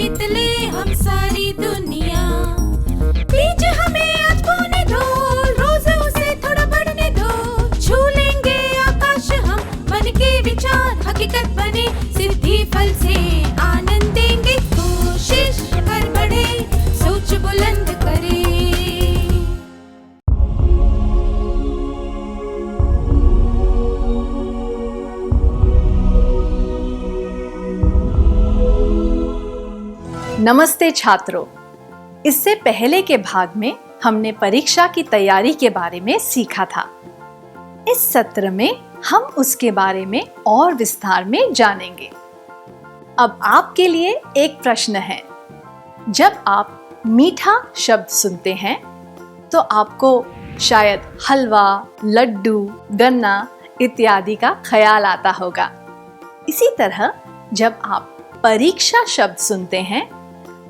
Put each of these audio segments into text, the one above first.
जीत ले हम सारी दुनिया। बीच हमें आज बोने दो, रोज उसे थोड़ा बढ़ने दो। छू लेंगे आकाश हम, मन के विचार हकीकत बने। सिद्धि फल से आनंद देंगे, कोशिश कर बढ़े, सोच बुलंद करे। नमस्ते छात्रों, इससे पहले के भाग में हमने परीक्षा की तैयारी के बारे में सीखा था। इस सत्र में हम उसके बारे में और विस्तार में जानेंगे। अब आपके लिए एक प्रश्न है। जब आप मीठा शब्द सुनते हैं तो आपको शायद हलवा, लड्डू, गन्ना इत्यादि का ख्याल आता होगा। इसी तरह जब आप परीक्षा शब्द सुनते हैं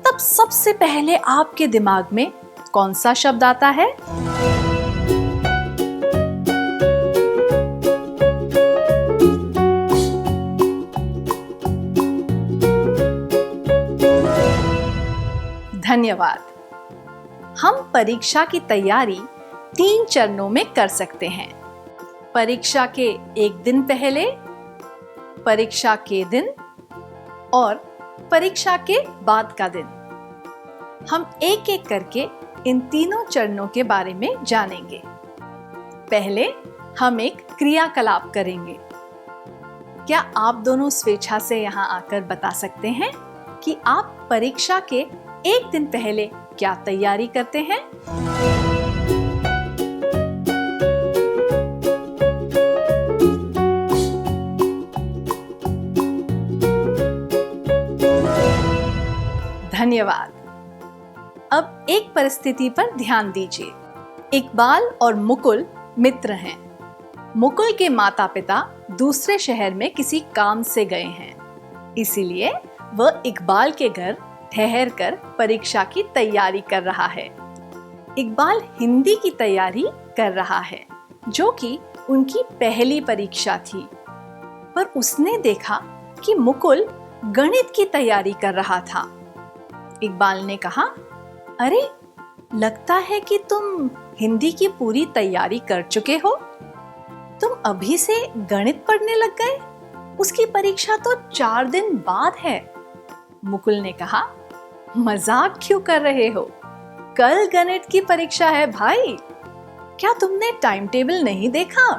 तब सबसे पहले आपके दिमाग में कौन सा शब्द आता है? धन्यवाद। हम परीक्षा की तैयारी 3 चरणों में कर सकते हैं। परीक्षा के एक दिन पहले, परीक्षा के दिन और परीक्षा के बाद का दिन। हम एक एक करके इन तीनों चरणों के बारे में जानेंगे। पहले हम एक क्रियाकलाप करेंगे। क्या आप दोनों स्वेच्छा से यहाँ आकर बता सकते हैं कि आप परीक्षा के एक दिन पहले क्या तैयारी करते हैं? धन्यवाद। अब एक परिस्थिति पर ध्यान दीजिए। इकबाल और मुकुल मित्र हैं। मुकुल के माता पिता दूसरे शहर में किसी काम से गए हैं, इसीलिए वह इकबाल के घर ठहर कर परीक्षा की तैयारी कर रहा है। इकबाल हिंदी की तैयारी कर रहा है, जो कि उनकी पहली परीक्षा थी। पर उसने देखा कि मुकुल गणित की तैयारी कर रहा था। इकबाल ने कहा, अरे लगता है कि तुम हिंदी की पूरी तैयारी कर चुके हो। तुम अभी से गणित पढ़ने लग गए? उसकी परीक्षा तो 4 दिन बाद है। मुकुल ने कहा, मजाक क्यों कर रहे हो? कल गणित की परीक्षा है भाई। क्या तुमने टाइम टेबल नहीं देखा?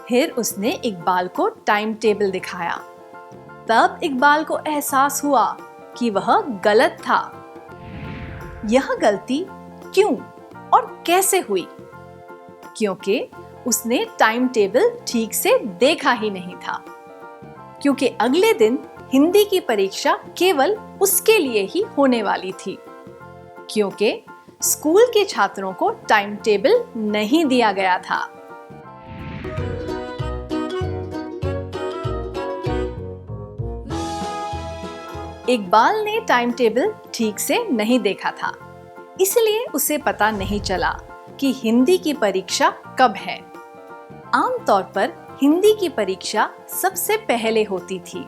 फिर उसने इकबाल को टाइम टेबल दिखाया। तब इकबाल को एहसास हुआ कि वह गलत था। यह गलती क्यों और कैसे हुई? क्योंकि उसने टाइम टेबल ठीक से देखा ही नहीं था। क्योंकि अगले दिन हिंदी की परीक्षा केवल उसके लिए ही होने वाली थी। क्योंकि स्कूल के छात्रों को टाइम टेबल नहीं दिया गया था। इकबाल ने टाइम टेबल ठीक से नहीं देखा था, इसलिए उसे पता नहीं चला कि हिंदी की परीक्षा कब है। आमतौर पर हिंदी की परीक्षा सबसे पहले होती थी,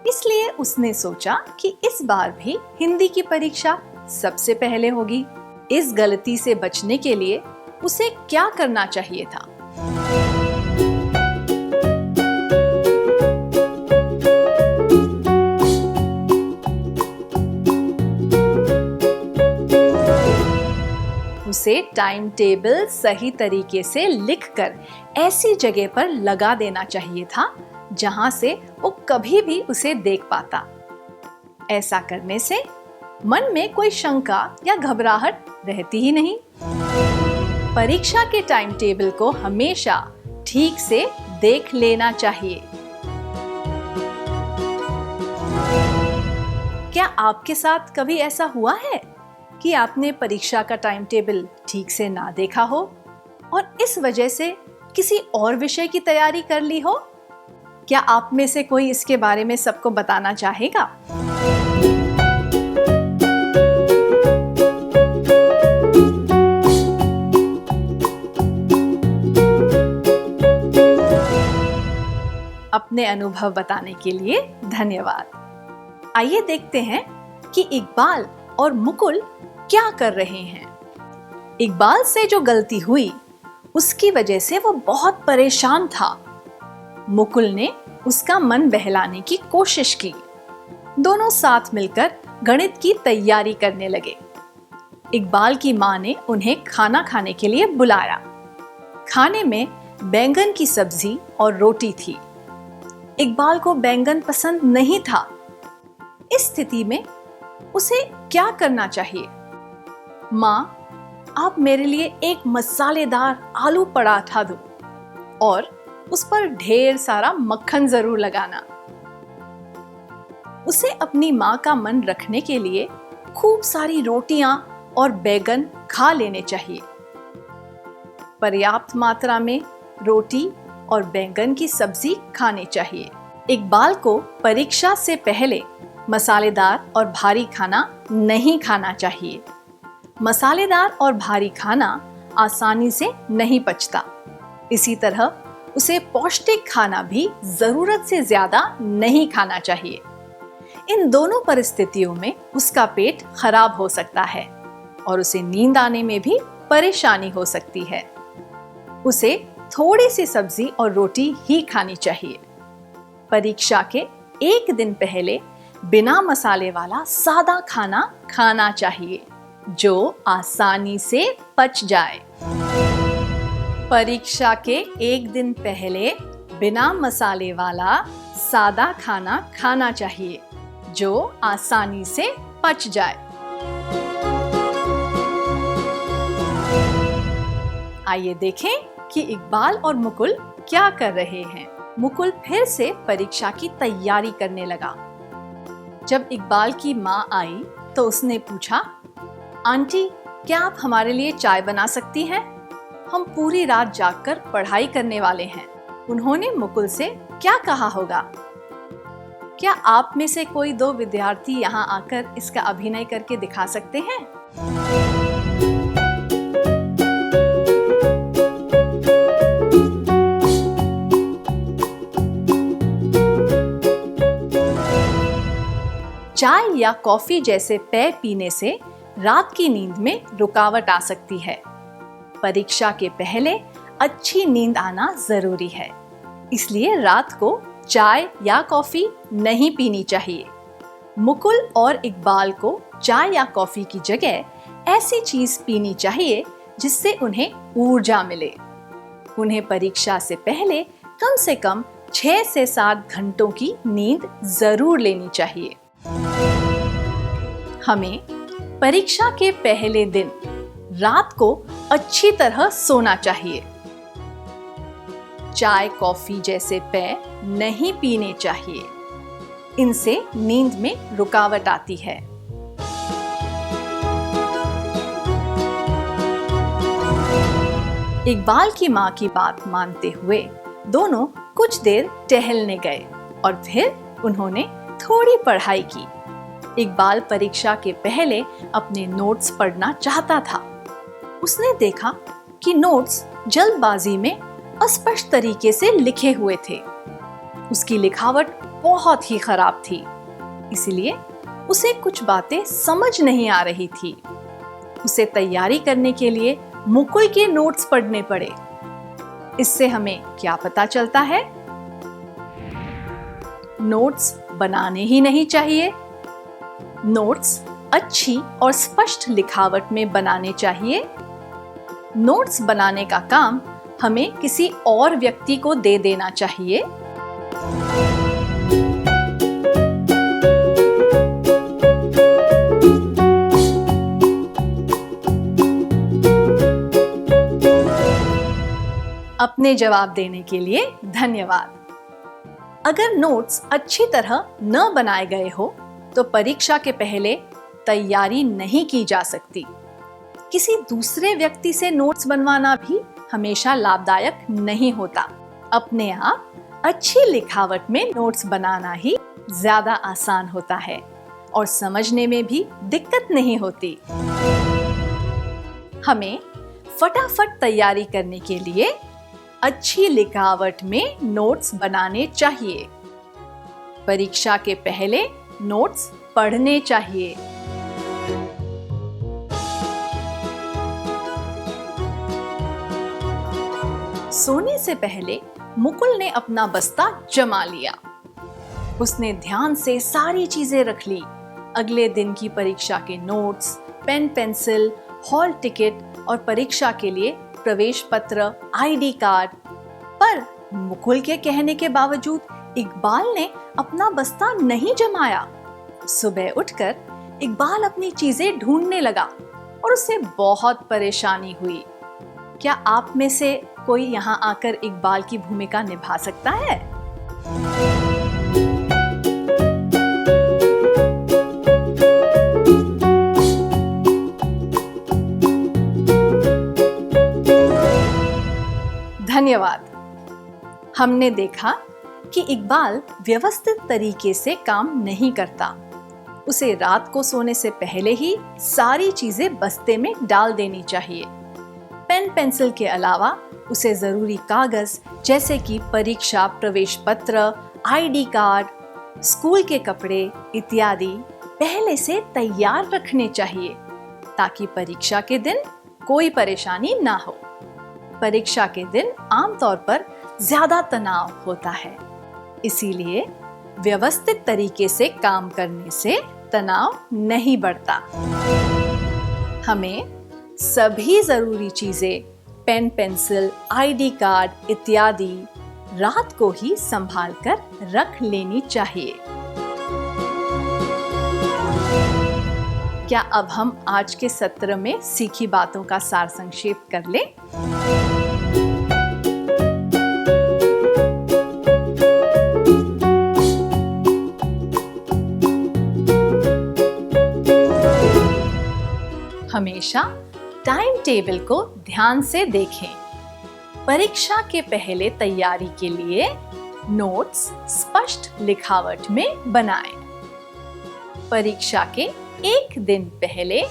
इसलिए उसने सोचा कि इस बार भी हिंदी की परीक्षा सबसे पहले होगी। इस गलती से बचने के लिए उसे क्या करना चाहिए था? उसे टाइम टेबल सही तरीके से लिखकर ऐसी जगह पर लगा देना चाहिए था जहां से वो कभी भी उसे देख पाता। ऐसा करने से मन में कोई शंका या घबराहट रहती ही नहीं। परीक्षा के टाइम टेबल को हमेशा ठीक से देख लेना चाहिए। क्या आपके साथ कभी ऐसा हुआ है कि आपने परीक्षा का टाइम टेबल ठीक से ना देखा हो और इस वजह से किसी और विषय की तैयारी कर ली हो? क्या आप में से कोई इसके बारे में सबको बताना चाहेगा? अपने अनुभव बताने के लिए धन्यवाद। आइए देखते हैं कि इकबाल और मुकुल क्या कर रहे हैं। इकबाल से जो गलती हुई उसकी वजह से वो बहुत परेशान था। मुकुल ने उसका मन बहलाने की कोशिश की। दोनों साथ मिलकर गणित की तैयारी करने लगे। इकबाल की माँ ने उन्हें खाना खाने के लिए बुलाया। खाने में बैंगन की सब्जी और रोटी थी। इकबाल को बैंगन पसंद नहीं था। इस स्थिति में उसे क्या करना चाहिए? माँ, आप मेरे लिए एक मसालेदार आलू पराठा दो और उस पर ढेर सारा मक्खन जरूर लगाना। उसे अपनी माँ का मन रखने के लिए खूब सारी रोटियां और बैंगन खा लेने चाहिए। पर्याप्त मात्रा में रोटी और बैंगन की सब्जी खानी चाहिए। इकबाल को परीक्षा से पहले मसालेदार और भारी खाना नहीं खाना चाहिए। मसालेदार और भारी खाना आसानी से नहीं पचता। इसी तरह उसे पौष्टिक खाना भी जरूरत से ज्यादा नहीं खाना चाहिए। इन दोनों परिस्थितियों में उसका पेट खराब हो सकता है और उसे नींद आने में भी परेशानी हो सकती है। उसे थोड़ी सी सब्जी और रोटी ही खानी चाहिए। परीक्षा के एक दिन पहले बिना मसाले वाला सादा खाना खाना चाहिए जो आसानी से पच जाए। परीक्षा के एक दिन पहले बिना मसाले वाला सादा खाना खाना चाहिए जो आसानी से पच जाए। आइए देखें कि इकबाल और मुकुल क्या कर रहे हैं। मुकुल फिर से परीक्षा की तैयारी करने लगा। जब इकबाल की माँ आई तो उसने पूछा, आंटी, क्या आप हमारे लिए चाय बना सकती हैं? हम पूरी रात जागकर पढ़ाई करने वाले हैं। उन्होंने मुकुल से क्या कहा होगा? क्या आप में से कोई दो विद्यार्थी यहाँ आकर इसका अभिनय करके दिखा सकते हैं? चाय या कॉफी जैसे पेय पीने से रात की नींद में रुकावट आ सकती है। परीक्षा के पहले अच्छी नींद आना जरूरी है, इसलिए रात को चाय या कॉफी नहीं पीनी चाहिए। मुकुल और इकबाल को चाय या कॉफी की जगह ऐसी चीज पीनी चाहिए जिससे उन्हें ऊर्जा मिले। उन्हें परीक्षा से पहले कम से कम 6 से 7 घंटों की नींद जरूर लेनी चाहिए। हमें परीक्षा के पहले दिन रात को अच्छी तरह सोना चाहिए। चाय कॉफी जैसे पेय नहीं पीने चाहिए। इनसे नींद में रुकावट आती है। इकबाल की माँ की बात मानते हुए दोनों कुछ देर टहलने गए और फिर उन्होंने थोड़ी पढ़ाई की। इकबाल परीक्षा के पहले अपने नोट्स पढ़ना चाहता था। उसने देखा कि नोट्स जल्दबाजी में अस्पष्ट तरीके से लिखे हुए थे। उसकी लिखावट बहुत ही खराब थी, इसलिए उसे कुछ बातें समझ नहीं आ रही थी। उसे तैयारी करने के लिए मुकुल के नोट्स पढ़ने पड़े। इससे हमें क्या पता चलता है? नोट्स बनाने ही नहीं चाहिए। नोट्स अच्छी और स्पष्ट लिखावट में बनाने चाहिए। नोट्स बनाने का काम हमें किसी और व्यक्ति को दे देना चाहिए। अपने जवाब देने के लिए धन्यवाद। अगर नोट्स अच्छी तरह न बनाए गए हो तो परीक्षा के पहले तैयारी नहीं की जा सकती। किसी दूसरे व्यक्ति से नोट्स बनवाना भी हमेशा लाभदायक नहीं होता। अपने आप अच्छी लिखावट में नोट्स बनाना ही ज्यादा आसान होता है और समझने में भी दिक्कत नहीं होती। हमें फटाफट तैयारी करने के लिए अच्छी लिखावट में नोट्स बनाने चाहिए। परीक्षा के पहले नोट्स पढ़ने चाहिए। सोने से पहले मुकुल ने अपना बस्ता जमा लिया। उसने ध्यान से सारी चीजें रख ली, अगले दिन की परीक्षा के notes, pen pencil, hall ticket और परीक्षा के लिए प्रवेश पत्र, आईडी कार्ड। पर मुकुल के कहने के बावजूद इकबाल ने अपना बस्ता नहीं जमाया। सुबह उठकर इकबाल अपनी चीजें ढूंढने लगा और उसे बहुत परेशानी हुई। क्या आप में से कोई यहाँ आकर इकबाल की भूमिका निभा सकता है? धन्यवाद। हमने देखा कि इकबाल व्यवस्थित तरीके से काम नहीं करता। उसे रात को सोने से पहले ही सारी चीजें बस्ते में डाल देनी चाहिए। पेन पेंसिल के अलावा उसे जरूरी कागज जैसे कि परीक्षा प्रवेश पत्र, आईडी कार्ड, स्कूल के कपड़े इत्यादि पहले से तैयार रखने चाहिए ताकि परीक्षा के दिन कोई परेशानी ना हो। परीक्षा के दिन आमतौर पर ज्यादा तनाव होता है, इसीलिए व्यवस्थित तरीके से काम करने से तनाव नहीं बढ़ता। हमें सभी जरूरी चीजें, पेन पेंसिल, आईडी कार्ड इत्यादि रात को ही संभाल कर रख लेनी चाहिए। क्या अब हम आज के सत्र में सीखी बातों का सार संक्षेप कर लें? हमेशा टाइम टेबल को ध्यान से देखें। परीक्षा के पहले तैयारी के लिए नोट्स स्पष्ट लिखावट में बनाएं। परीक्षा के एक दिन पहले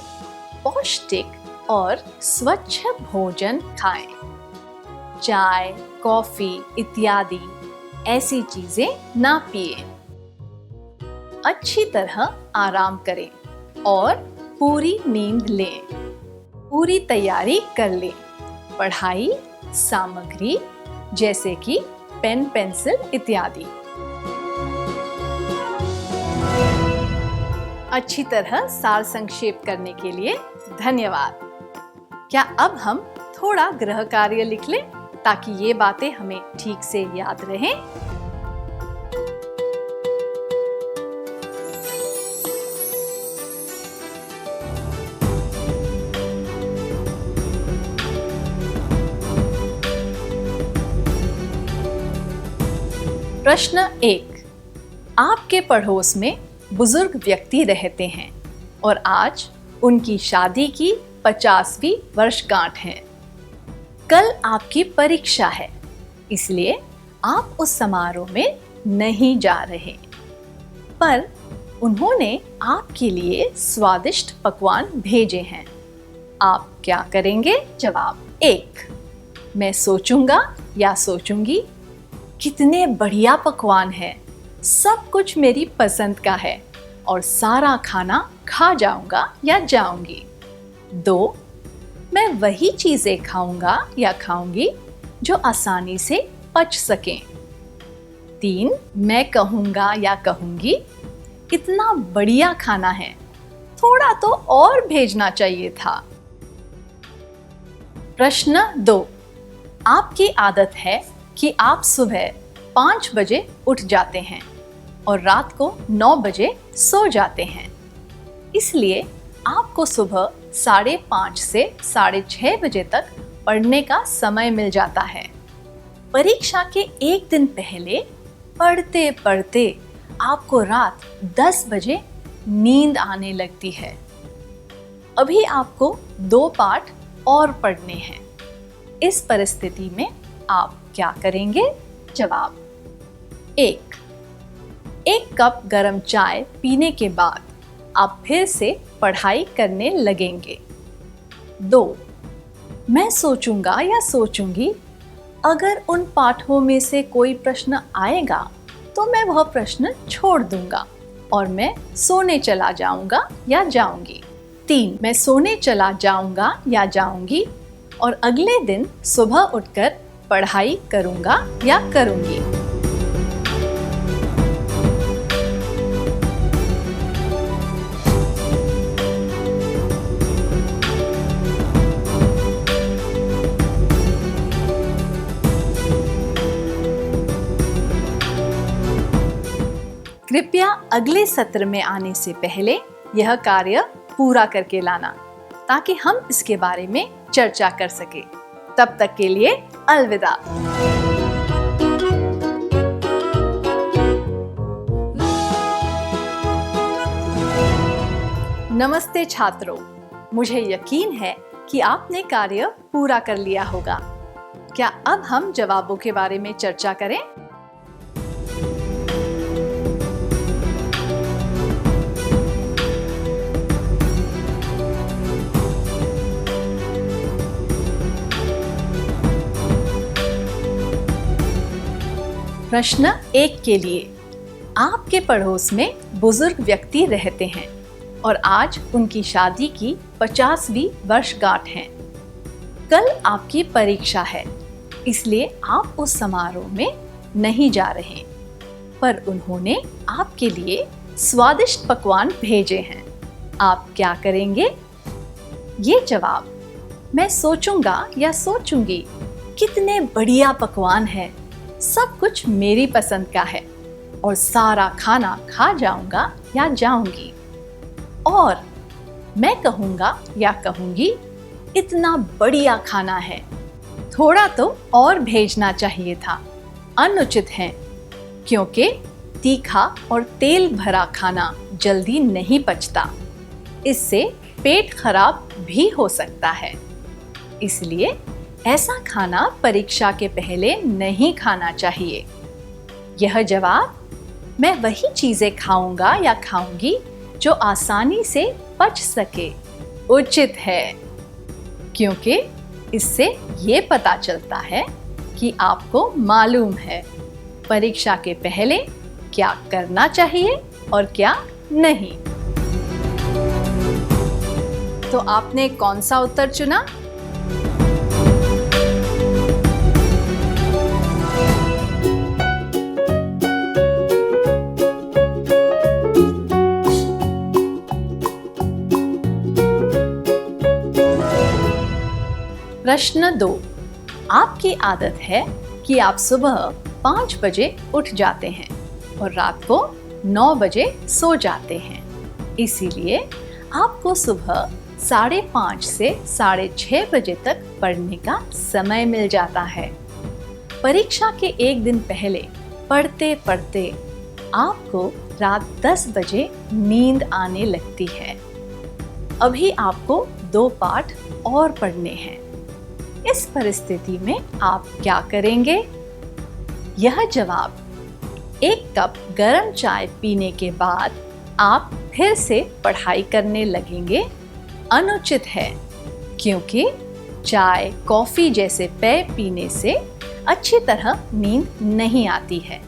पौष्टिक और स्वच्छ भोजन खाएं। चाय, कॉफी इत्यादि ऐसी चीजें ना पिएं। अच्छी तरह आराम करें और पूरी नींद लें। पूरी तैयारी कर लें। पढ़ाई सामग्री जैसे कि पेन पेंसिल इत्यादि। अच्छी तरह सार संक्षेप करने के लिए धन्यवाद। क्या अब हम थोड़ा गृह कार्य लिख लें ताकि ये बातें हमें ठीक से याद रहें? प्रश्न 1। आपके पड़ोस में बुजुर्ग व्यक्ति रहते हैं और आज उनकी शादी की 50वीं वर्षगांठ है। कल आपकी परीक्षा है, इसलिए आप उस समारोह में नहीं जा रहे, पर उन्होंने आपके लिए स्वादिष्ट पकवान भेजे हैं। आप क्या करेंगे? जवाब 1। मैं सोचूंगा या सोचूंगी, कितने बढ़िया पकवान है, सब कुछ मेरी पसंद का है और सारा खाना खा जाऊंगा या जाऊंगी। 2। मैं वही चीजें खाऊंगा या खाऊंगी जो आसानी से पच सकें। 3। मैं कहूंगा या कहूंगी, इतना बढ़िया खाना है, थोड़ा तो और भेजना चाहिए था। प्रश्न 2। आपकी आदत है कि आप सुबह 5 बजे उठ जाते हैं और रात को 9 बजे सो जाते हैं, इसलिए आपको सुबह 5:30 से 6:30 बजे तक पढ़ने का समय मिल जाता है। परीक्षा के एक दिन पहले पढ़ते पढ़ते आपको रात 10 बजे नींद आने लगती है। अभी आपको 2 पाठ और पढ़ने हैं। इस परिस्थिति में आप क्या करेंगे? जवाब 1। 1 कप गर्म चाय पीने के बाद आप फिर से पढ़ाई करने लगेंगे। 2। मैं सोचूंगा या सोचूंगी, अगर उन पाठों में से कोई प्रश्न आएगा तो मैं वह प्रश्न छोड़ दूंगा और मैं सोने चला जाऊंगा या जाऊंगी। 3। मैं सोने चला जाऊंगा या जाऊंगी और अगले दिन सुबह उठकर पढ़ाई करूंगा या करूंगी। कृपया अगले सत्र में आने से पहले यह कार्य पूरा करके लाना, ताकि हम इसके बारे में चर्चा कर सके। तब तक के लिए अलविदा। नमस्ते छात्रों, मुझे यकीन है कि आपने कार्य पूरा कर लिया होगा। क्या अब हम जवाबों के बारे में चर्चा करें? प्रश्न 1 के लिए, आपके पड़ोस में बुजुर्ग व्यक्ति रहते हैं और आज उनकी शादी की 50वीं वर्षगांठ है। कल आपकी परीक्षा है, इसलिए आप उस समारोह में नहीं जा रहे, पर उन्होंने आपके लिए स्वादिष्ट पकवान भेजे हैं। आप क्या करेंगे? ये जवाब, मैं सोचूंगा या सोचूंगी, कितने बढ़िया पकवान है, सब कुछ मेरी पसंद का है और सारा खाना खा जाऊंगा या जाऊंगी। और मैं कहूंगा या कहूंगी, इतना बढ़िया खाना है, थोड़ा तो और भेजना चाहिए था, अनुचित है, क्योंकि तीखा और तेल भरा खाना जल्दी नहीं पचता, इससे पेट खराब भी हो सकता है। इसलिए ऐसा खाना परीक्षा के पहले नहीं खाना चाहिए। यह जवाब, मैं वही चीजें खाऊंगा या खाऊंगी जो आसानी से पच सके, उचित है, क्योंकि इससे ये पता चलता है कि आपको मालूम है परीक्षा के पहले क्या करना चाहिए और क्या नहीं। तो आपने कौन सा उत्तर चुना? प्रश्न 2, आपकी आदत है कि आप सुबह 5 बजे उठ जाते हैं और रात को 9 बजे सो जाते हैं। इसीलिए आपको सुबह 5:30 से 6:30 बजे तक पढ़ने का समय मिल जाता है। परीक्षा के एक दिन पहले पढ़ते पढ़ते आपको रात 10 बजे नींद आने लगती है। अभी आपको 2 पाठ और पढ़ने हैं। इस परिस्थिति में आप क्या करेंगे? यह जवाब, 1 कप गर्म चाय पीने के बाद आप फिर से पढ़ाई करने लगेंगे, अनुचित है, क्योंकि चाय, कॉफी जैसे पेय पीने से अच्छी तरह नींद नहीं आती है।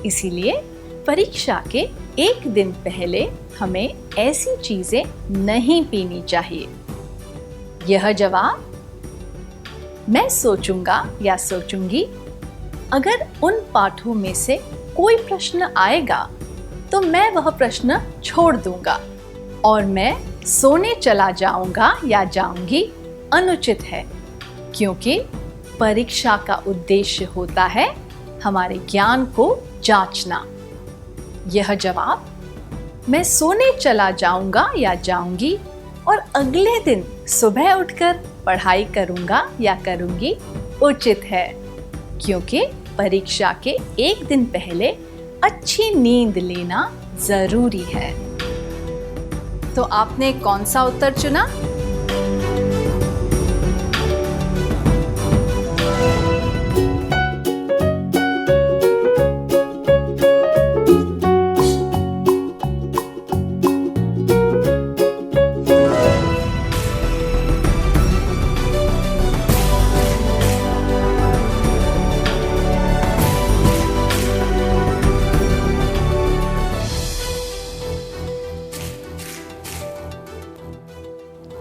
इसीलिए परीक्षा के एक दिन पहले हमें ऐसी चीजें नहीं पीनी चाहिए। यह जवाब, मैं सोचूंगा या सोचूंगी, अगर उन पाठों में से कोई प्रश्न आएगा तो मैं वह प्रश्न छोड़ दूंगा और मैं सोने चला जाऊंगा या जाऊंगी, अनुचित है, क्योंकि परीक्षा का उद्देश्य होता है हमारे ज्ञान को जांचना। यह जवाब, मैं सोने चला जाऊंगा या जाऊंगी और अगले दिन सुबह उठकर पढ़ाई करूंगा या करूंगी, उचित है, क्योंकि परीक्षा के एक दिन पहले अच्छी नींद लेना जरूरी है। तो आपने कौन सा उत्तर चुना?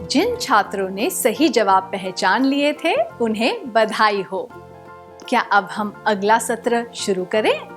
जिन छात्रों ने सही जवाब पहचान लिए थे, उन्हें बधाई हो। क्या अब हम अगला सत्र शुरू करें?